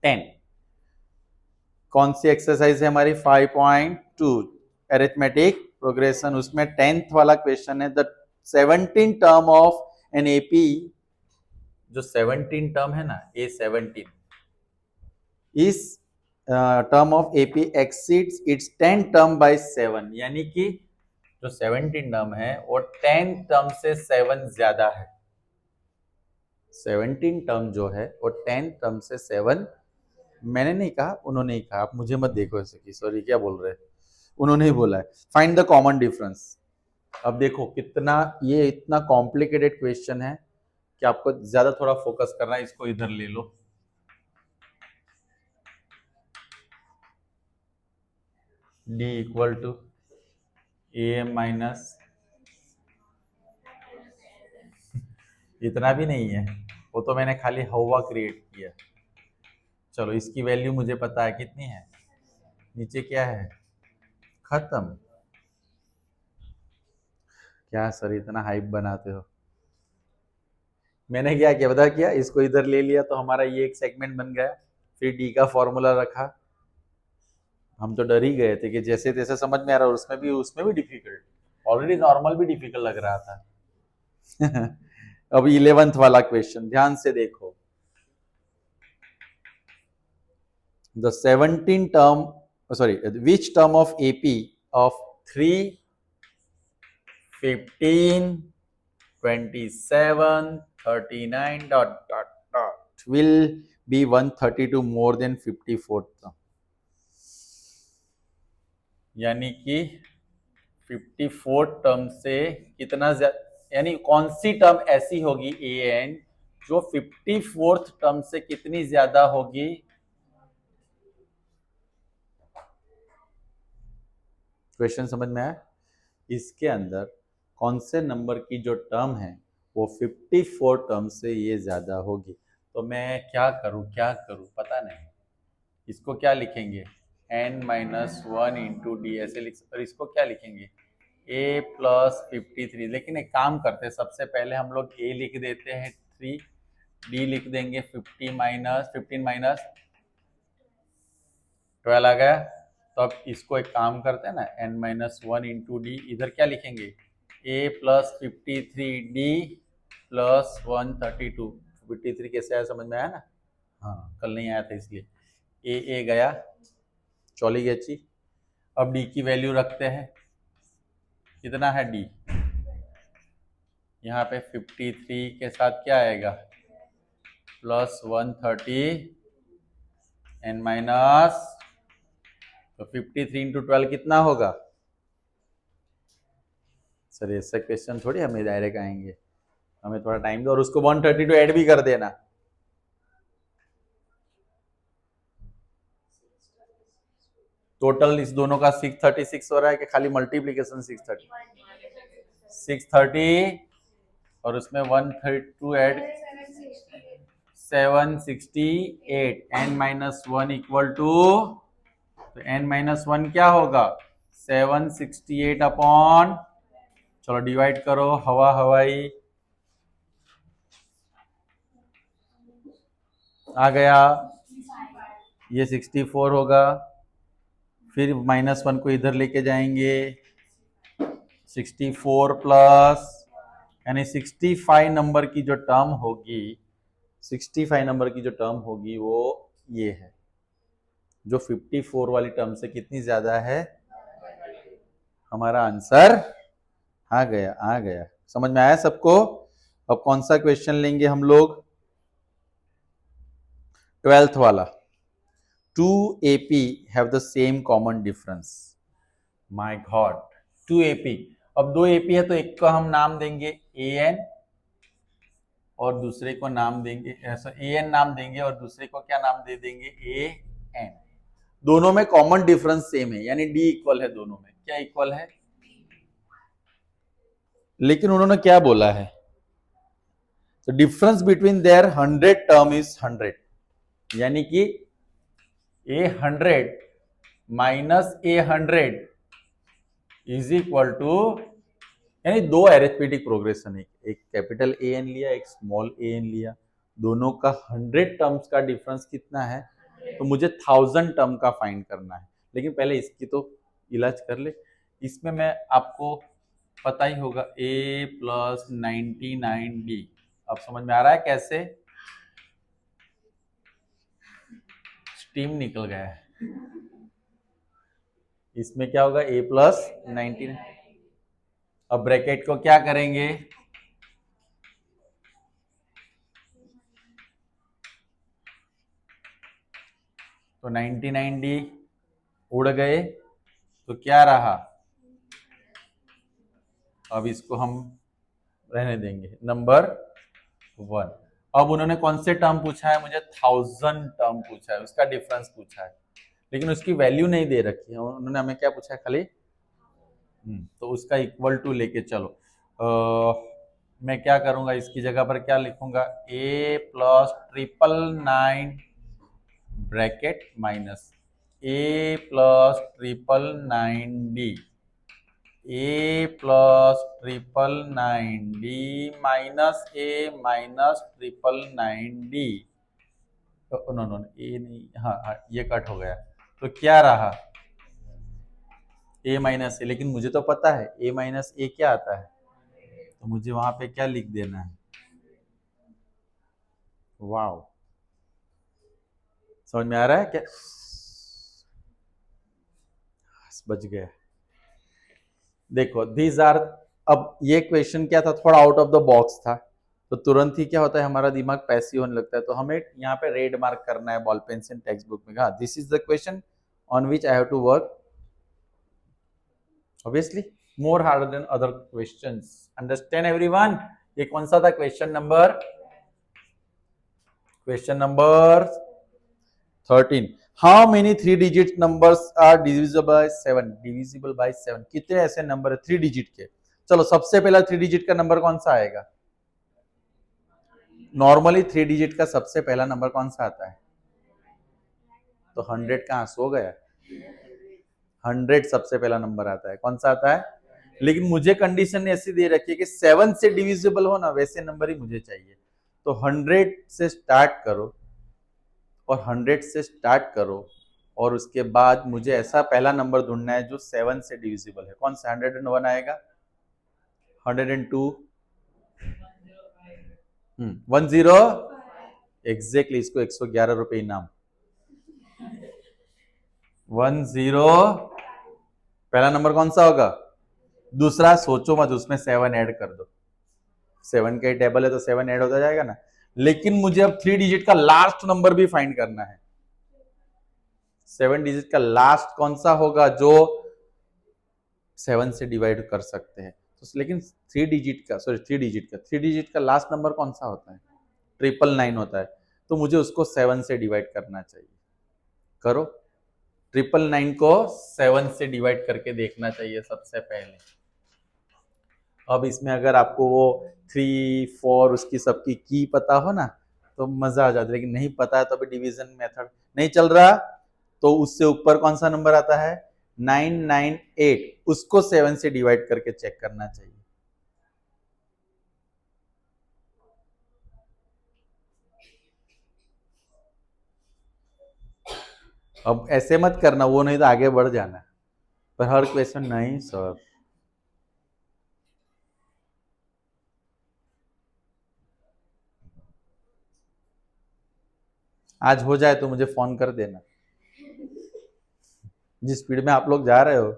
10। कौन सी एक्सरसाइज है हमारी? 5.2 अरिथमेटिक प्रोग्रेशन, उसमें 10th वाला क्वेश्चन है। The 17 term of an AP, जो 17 टर्म है ना, A17, इस term of AP exceeds its 10 term by 7, यानी कि जो 17 टर्म है वो 10 टर्म से 7 ज्यादा है। 17 टर्म जो है वो 10 टर्म से 7, मैंने नहीं कहा, उन्होंने ही कहा, आप मुझे मत देखो ऐसे कि सॉरी क्या बोल रहे हैं, उन्होंने ही बोला है। Find the common difference. अब देखो कितना ये इतना कॉम्प्लिकेटेड क्वेश्चन है कि आपको ज्यादा थोड़ा फोकस करना है। इसको इधर ले लो। D equal to AM minus, इतना भी नहीं है, वो तो मैंने खाली हवा क्रिएट किया। चलो इसकी वैल्यू मुझे पता है कितनी है, नीचे क्या है, खत्म। क्या सर इतना हाइप बनाते हो? मैंने क्या किया बता, किया इसको इधर ले लिया तो हमारा ये एक सेगमेंट बन गया, फिर डी का फॉर्मूला रखा। हम तो डर ही गए थे कि जैसे तैसे समझ में आ रहा है, उसमें भी डिफिकल्ट, ऑलरेडी नॉर्मल भी डिफिकल्ट लग रहा था। अब 11th वाला क्वेश्चन ध्यान से देखो। The 17 term, sorry, which term of AP of 3, 15, 27, 39 dot will be 132 more than 54 term, यानी कि 54 टर्म से कितना ज्यादा, यानी कौन सी टर्म ऐसी होगी AN जो 54th टर्म से कितनी ज्यादा होगी? क्वेश्चन समझ में आया? इसके अंदर कौन से नंबर की जो टर्म है वो 54 टर्म से ये ज्यादा होगी। तो मैं क्या करूं पता नहीं। इसको क्या लिखेंगे, n-1 इंटू डी ऐसे लिख, और इसको क्या लिखेंगे, a प्लस 53। लेकिन एक काम करते हैं, सबसे पहले हम लोग a लिख देते हैं 3, d लिख देंगे 15 माइनस 12 आ गया। तो अब इसको एक काम करते हैं ना, n-1 इंटू डी, इधर क्या लिखेंगे, a प्लस 53 d प्लस 132। 53 कैसे आया समझ में आया ना? हाँ, कल नहीं आया था इसलिए। ए गया, चौली गची। अब डी की वैल्यू रखते हैं, कितना है डी, यहाँ पे 53 के साथ क्या आएगा, प्लस 130 एन माइनस, तो 53 इंटू 12 कितना होगा? सर ऐसा क्वेश्चन थोड़ी हमें डायरेक्ट आएंगे, हमें थोड़ा टाइम दो, और उसको 132 ऐड भी कर देना। टोटल इस दोनों का 636 हो रहा है कि खाली मल्टीप्लीकेशन 630 और उसमें 132 ऐड 768, n-1 इक्वल टू, तो n-1 क्या होगा, 768 अपॉन, चलो डिवाइड करो, हवा हवाई आ गया, ये 64 होगा। फिर -1 को इधर लेके जाएंगे, 64 प्लस, यानी 65 नंबर की जो टर्म होगी, 65 नंबर की जो टर्म होगी वो ये है, जो 54 वाली टर्म से कितनी ज्यादा है। हमारा आंसर आ गया, आ गया, समझ में आया सबको? अब कौन सा क्वेश्चन लेंगे हम लोग, 12th वाला। 2 AP have the same common difference, my god, 2 AP। अब 2 AP है तो एक को हम नाम देंगे AN और दूसरे को नाम देंगे, ऐसा AN नाम देंगे और दूसरे को क्या नाम दे देंगे, AN। दोनों में कॉमन डिफरेंस सेम है, यानी D इक्वल है दोनों में, क्या इक्वल है, लेकिन उन्होंने क्या बोला है, तो difference between their 100 term is 100, यानी कि A100 minus A100 is equal to, यानी दो अरिथमेटिक प्रोग्रेशन है, एक कैपिटल AN लिया, एक स्मॉल AN लिया, दोनों का 100 टर्म्स का डिफरेंस कितना है, तो मुझे 1000 टर्म का फाइंड करना है, लेकिन पहले इसकी तो इलाज कर ले। इसमें मैं आपको पता ही होगा a+99d। अब समझ में आ रहा है कैसे? स्टीम निकल गया है। इसमें क्या होगा a+19। अब ब्रैकेट को क्या करेंगे? तो 99d उड़ गए तो क्या रहा? अब इसको हम रहने देंगे नंबर 1। अब उन्होंने कौन से टर्म पूछा है? मुझे 1000 टर्म पूछा है, उसका डिफरेंस पूछा है, लेकिन उसकी वैल्यू नहीं दे रखी है। उन्होंने हमें क्या पूछा है? खाली तो उसका इक्वल टू लेके चलो। मैं क्या करूंगा, इसकी जगह पर क्या लिखूंगा? a+999 bracket minus a+999d, a+999d minus a-999d। No no a नहीं, हाँ हाँ ये कट हो गया। तो क्या रहा? a माइनस ए, लेकिन मुझे तो पता है a माइनस ए क्या आता है, तो मुझे वहां पे क्या लिख देना है? वाओ, समझ में आ रहा है क्या? बच गया। देखो दीज आर, अब ये क्वेश्चन क्या था? थोड़ा आउट ऑफ द बॉक्स था, तो तुरंत ही क्या होता है, हमारा दिमाग पैसिव होने लगता है। तो हमें यहाँ पे रेड मार्क करना है बॉल पेन से टेक्स्ट बुक में। हाँ, this is the question on which I have to work, obviously more harder than other questions. Understand everyone? ये कौन सा था question number 13। How many 3 digit numbers are divisible by 7? Divisible by 7 कितने ऐसे number है 3 digit के? चलो सबसे पहला 3 डिजिट का नंबर कौन सा आएगा? नॉर्मली 3 डिजिट का सबसे पहला नंबर कौन सा आता है? तो 100 कहां सो गया? 100 सबसे पहला नंबर आता है। कौन सा आता है? लेकिन मुझे कंडीशन ऐसी दे रखी है कि 7 से डिविजिबल हो ना, वैसे नंबर ही मुझे चाहिए। तो 100 से स्टार्ट करो और 100 से स्टार्ट करो, और उसके बाद मुझे ऐसा पहला नंबर ढूंढना है जो 7 से डिविजिबल है। कौन सा? 101 आएगा, 102, 10, एग्जैक्टली। इसको 111 रुपए इनाम। 10 पहला नंबर कौन सा होगा? दूसरा सोचो मत, उसमें 7 ऐड कर दो। 7 का टेबल है तो 7 ऐड होता जाएगा ना। लेकिन मुझे अब 3 डिजिट का लास्ट नंबर भी फाइंड करना है। 7 डिजिट का लास्ट कौन सा होगा जो 7 से डिवाइड कर सकते हैं? तो लेकिन 3 डिजिट का लास्ट नंबर कौन सा होता है? 999 होता है। तो मुझे उसको 7 से डिवाइड करना चाहिए। करो, 999 को 7 से डिवाइड करके देखना चाहिए सबसे पहले। अब इसमें अगर आपको वो 3, 4 उसकी सबकी की पता हो ना तो मजा आ जाता है, लेकिन नहीं पता है तो अभी डिवीजन मेथड नहीं चल रहा। तो उससे ऊपर कौन सा नंबर आता है? 998, उसको 7 से डिवाइड करके चेक करना चाहिए। अब ऐसे मत करना, वो नहीं तो आगे बढ़ जाना। पर हर क्वेश्चन नहीं सर। आज हो जाए तो मुझे फोन कर देना, जिस स्पीड में आप लोग जा रहे हो।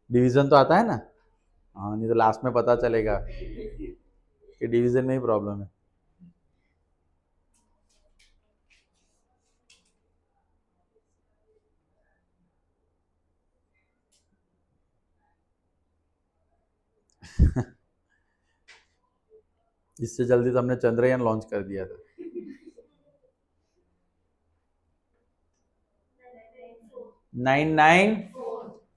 डिवीजन तो आता है ना? हाँ, नहीं तो लास्ट में पता चलेगा कि डिवीजन में ही प्रॉब्लम है। इससे जल्दी तो हमने चंद्रयान लॉन्च कर दिया था। 99,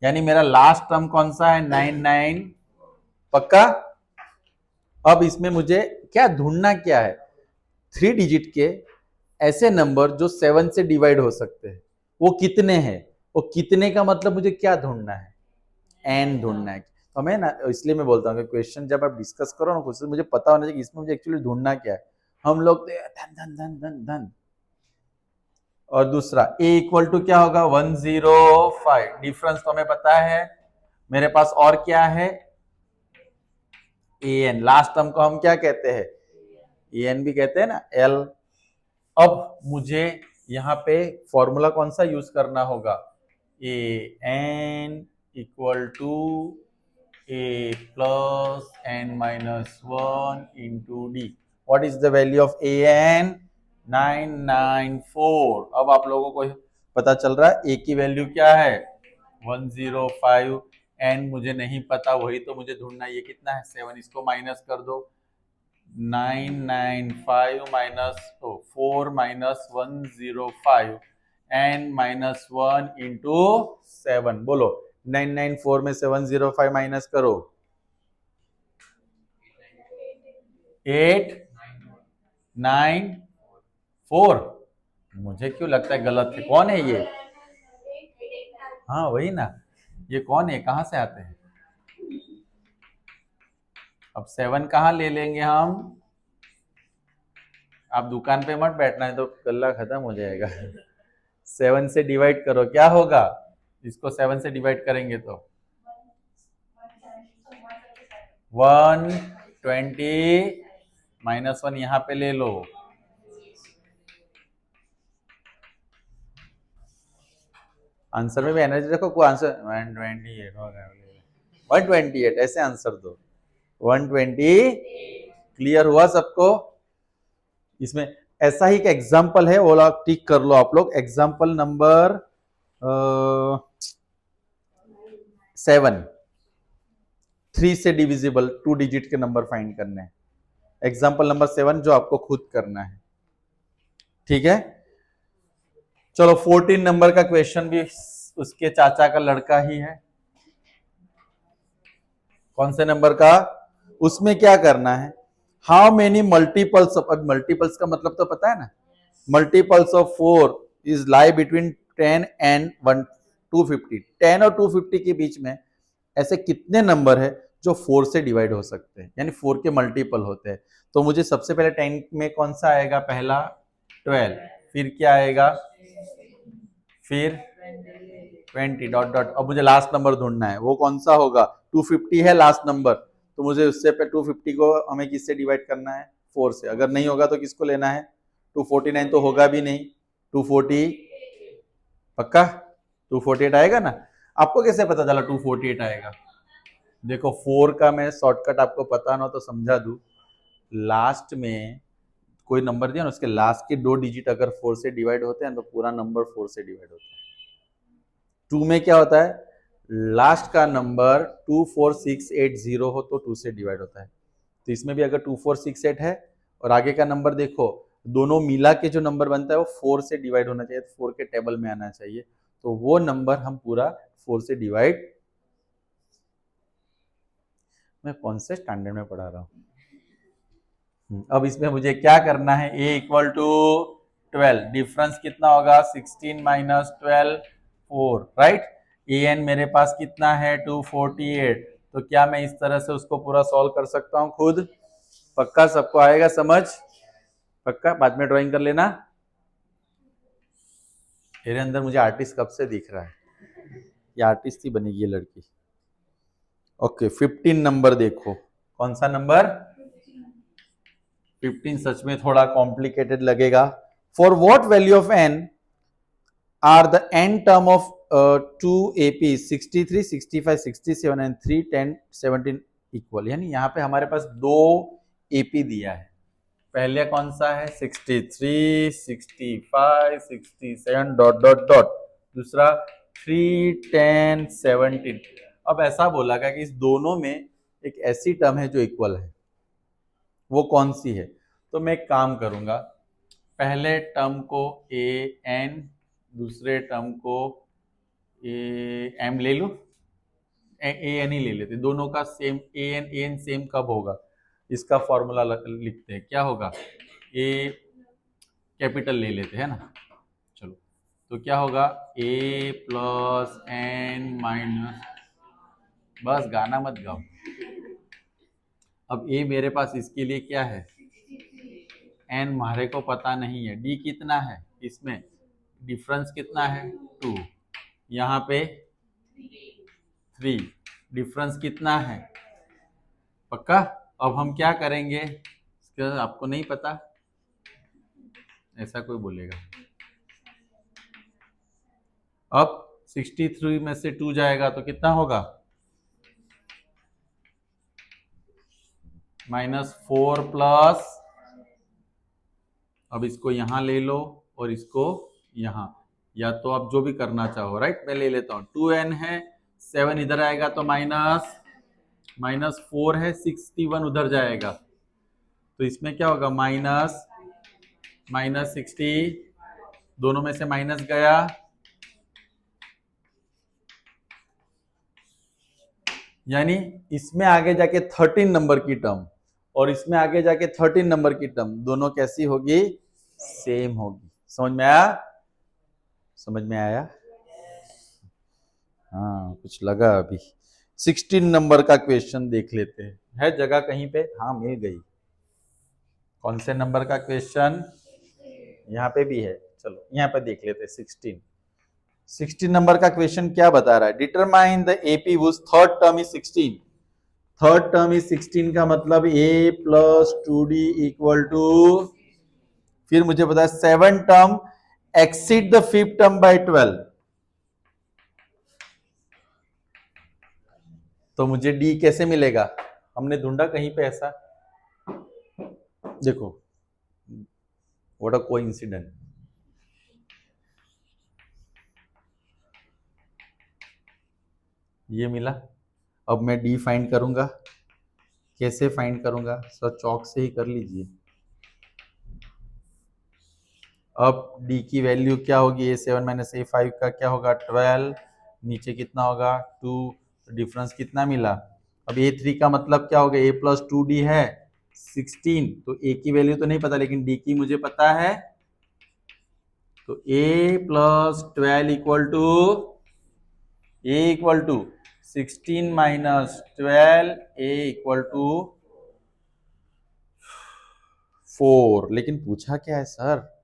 यानी मेरा लास्ट टर्म कौन सा है? 99, पक्का? अब इसमें मुझे क्या ढूंढना क्या है? 3 डिजिट के ऐसे नंबर जो 7 से डिवाइड हो सकते हैं, वो कितने हैं? वो कितने का मतलब मुझे क्या ढूंढना है? एन ढूंढना है। हमें ना, इसलिए मैं बोलता हूँ कि क्वेश्चन जब आप डिस्कस करो ना, क्वेश्चन मुझे पता होना चाहिए कि इसमें मुझे एक्चुअली ढूंढना क्या है। हम लोग धन धन धन धन धन। और दूसरा a इक्वल टू क्या होगा 105, डिफरेंस तो हमें पता है। मेरे पास और क्या है an, लास्ट टर्म को हम क्या कहते हैं an भी कहते हैं ना l। अब मुझे यहाँ पे फॉर्मूला कौन सा यूज करना होगा, an equal to a plus n minus 1 into d. What is the value of an? 994। अब आप लोगों को पता चल रहा है a की वैल्यू क्या है 105, n मुझे नहीं पता, वही तो मुझे ढूंढना है। ये कितना है 7, इसको माइनस कर दो। 995 minus 4 minus 105 n minus 1 into 7। बोलो 994 में से 105 माइनस करो 894। मुझे क्यों लगता है गलत है, कौन है ये? हाँ वही ना, ये कौन है, कहां से आते हैं? अब 7 कहाँ ले लेंगे हम? आप दुकान पे मत बैठना है तो गल्ला खत्म हो जाएगा। 7 से डिवाइड करो, क्या होगा? इसको 7 से डिवाइड करेंगे तो 120 माइनस 1 यहाँ पे ले लो। आंसर में भी एनर्जी रखो, कोई आंसर 128 होगा, 128 ऐसे आंसर दो। 120 क्लियर हुआ सबको? इसमें ऐसा ही का एग्जाम्पल है, वो टिक कर लो आप लोग। एग्जाम्पल नंबर 7, 3 से डिविजिबल 2 डिजिट के नंबर फाइंड करने हैं। एग्जाम्पल नंबर 7 जो आपको खुद करना है, ठीक है? चलो 14 नंबर का क्वेश्चन भी उसके चाचा का लड़का ही है। कौन से नंबर का? उसमें क्या करना है, हाउ मेनी मल्टीपल्स ऑफ, अब मल्टीपल्स का मतलब तो पता है ना, multiples of 4 is lie between 10 and 250। 10 और 250 के बीच में ऐसे कितने नंबर है जो 4 से डिवाइड हो सकते हैं, यानी 4 के मल्टीपल होते हैं। तो मुझे सबसे पहले 10 में कौन सा आएगा, पहला 12, फिर क्या आएगा, फिर 20 डॉट डॉट। अब मुझे लास्ट नंबर ढूंढना है, वो कौन सा होगा? 250 है लास्ट नंबर, तो मुझे उससे पे 250 को हमें किससे डिवाइड करना है, 4 से। अगर नहीं होगा तो किसको लेना है, 249 तो होगा भी नहीं, 240 पक्का 248 आएगा ना। आपको कैसे पता चला 248 आएगा? देखो 4 का मैं शॉर्टकट आपको पता ना तो समझा दूं, लास्ट में कोई नंबर दिया ना, उसके लास्ट के 2 डिजिट अगर 4 से डिवाइड होते हैं तो पूरा नंबर 4 से डिवाइड होता है। 2 में क्या होता है, लास्ट का नंबर 24680 हो तो 2 से डिवाइड होता है। तो इसमें भी अगर 2468 है और आगे का नंबर देखो, दोनों मिला के जो नंबर बनता है वो 4 से डिवाइड होना चाहिए, 4 के टेबल में आना चाहिए। तो वो नंबर हम पूरा 4 से डिवाइड, मैं कौन से स्टैंडर्ड में पढ़ा रहा हूँ। अब इसमें मुझे क्या करना है, a इक्वल टू 12, डिफरेंस कितना होगा 16 माइनस 12 4, राइट। an मेरे पास कितना है 248, तो क्या मैं इस तरह से उसको पूरा सॉल्व कर सकता हूँ खुद? पक्का सबको आएगा समझ? पक्का बाद में ड्राइंग कर लेना। मेरे अंदर मुझे आर्टिस्ट कब से दिख रहा है, ये आर्टिस्ट ही बनेगी ये लड़की। ओके 15 नंबर देखो, कौन सा नंबर 15? सच में थोड़ा कॉम्प्लिकेटेड लगेगा। For what value of n are the n term of 2 AP 63 65 67 and 3 10 17 equal. यानी यहाँ पे हमारे पास 2 AP दिया है, पहले कौन सा है 63 65 67 डॉट डॉट डॉट, दूसरा 3 10 17। अब ऐसा बोला गया कि इस दोनों में एक ऐसी टर्म है जो इक्वल है, वो कौन सी है? तो मैं एक काम करूंगा, पहले टर्म को an, दूसरे टर्म को m ले लूं, an ही ले लेते, दोनों का सेम an सेम कब होगा, इसका फॉर्मूला लिखते हैं, क्या होगा, a कैपिटल ले लेते हैं ना। चलो तो क्या होगा a प्लस n माइनस, बस गाना मत गाओ। अब a मेरे पास इसके लिए क्या है n हमारे को पता नहीं है, d कितना है, इसमें डिफरेंस कितना है 2, यहाँ पे 3, डिफरेंस कितना है, पक्का। अब हम क्या करेंगे, आपको नहीं पता, ऐसा कोई बोलेगा। अब 63 में से 2 जाएगा तो कितना होगा, -4 प्लस, अब इसको यहां ले लो और इसको यहां, या तो आप जो भी करना चाहो, राइट। मैं ले लेता हूं, 2n है, 7 इधर आएगा तो -4 है, 61 उधर जाएगा तो इसमें क्या होगा, -60, दोनों में से माइनस गया, यानी इसमें आगे जाके 13 नंबर की टर्म और इसमें आगे जाके 13 नंबर की टर्म दोनों कैसी होगी, सेम होगी। समझ में आया, समझ में आया, हाँ कुछ लगा अभी। 16 नंबर का क्वेश्चन देख लेते हैं, है जगह कहीं पे, हाँ मिल गई। कौन से नंबर का क्वेश्चन, यहाँ पे भी है, चलो यहाँ पे देख लेते हैं। 16 नंबर का क्वेश्चन क्या बता रहा है, determine the AP was third term is 16। Third term is 16 का मतलब a plus 2d equal to, फिर मुझे पता है 7 term exceed the fifth term by 12, तो मुझे d कैसे मिलेगा, हमने ढूंढा कहीं पे ऐसा, देखो व्हाट अ कोइंसिडेंस, ये मिला। अब मैं d फाइंड करूंगा, कैसे फाइंड करूंगा, सर चौक से ही कर लीजिए। अब d की वैल्यू क्या होगी, a7 माइनस a5 का क्या होगा 12, नीचे कितना होगा 2, डिफरेंस कितना मिला। अब a3 का मतलब क्या होगा, a प्लस 2d है 16, तो a की वैल्यू तो नहीं पता लेकिन d की मुझे पता है, तो a plus 12 equal to 16 minus 12, a equal to 4। लेकिन पूछा क्या है सर,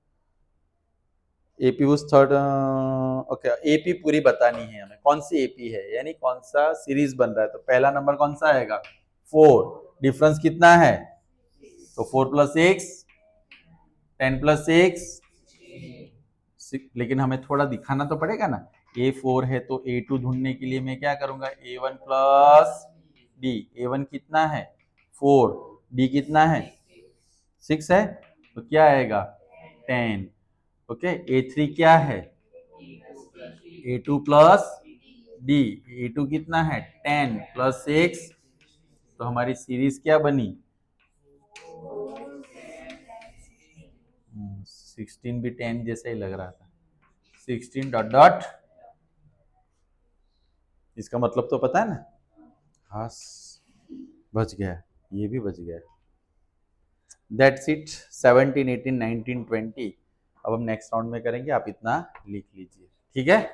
एपी उस थर्ड, ओके एपी पूरी बतानी है हमें, कौन सी एपी है, यानी कौन सा सीरीज बन रहा है, तो पहला नंबर कौन सा आएगा 4, डिफरेंस कितना है, तो 4 प्लस 6, 10 प्लस 6, लेकिन हमें थोड़ा दिखाना तो पड़ेगा ना, A4 है तो A2 ढूंढने के लिए मैं क्या करूंगा, A1 प्लस D, A1 कितना है 4, D कितना है 6 है, तो क्या आएगा 10, ओके। A3 क्या है, A2 प्लस D, A2 कितना है 10 प्लस 6, तो हमारी सीरीज क्या बनी, 16 भी 10 जैसा ही लग रहा था, 16 डॉट डॉट, इसका मतलब तो पता है ना, हाँ बच गया, ये भी बच गया। That's it, 17, 18, 19, 20। अब हम नेक्स्ट राउंड में करेंगे, आप इतना लिख लीजिए, ठीक है।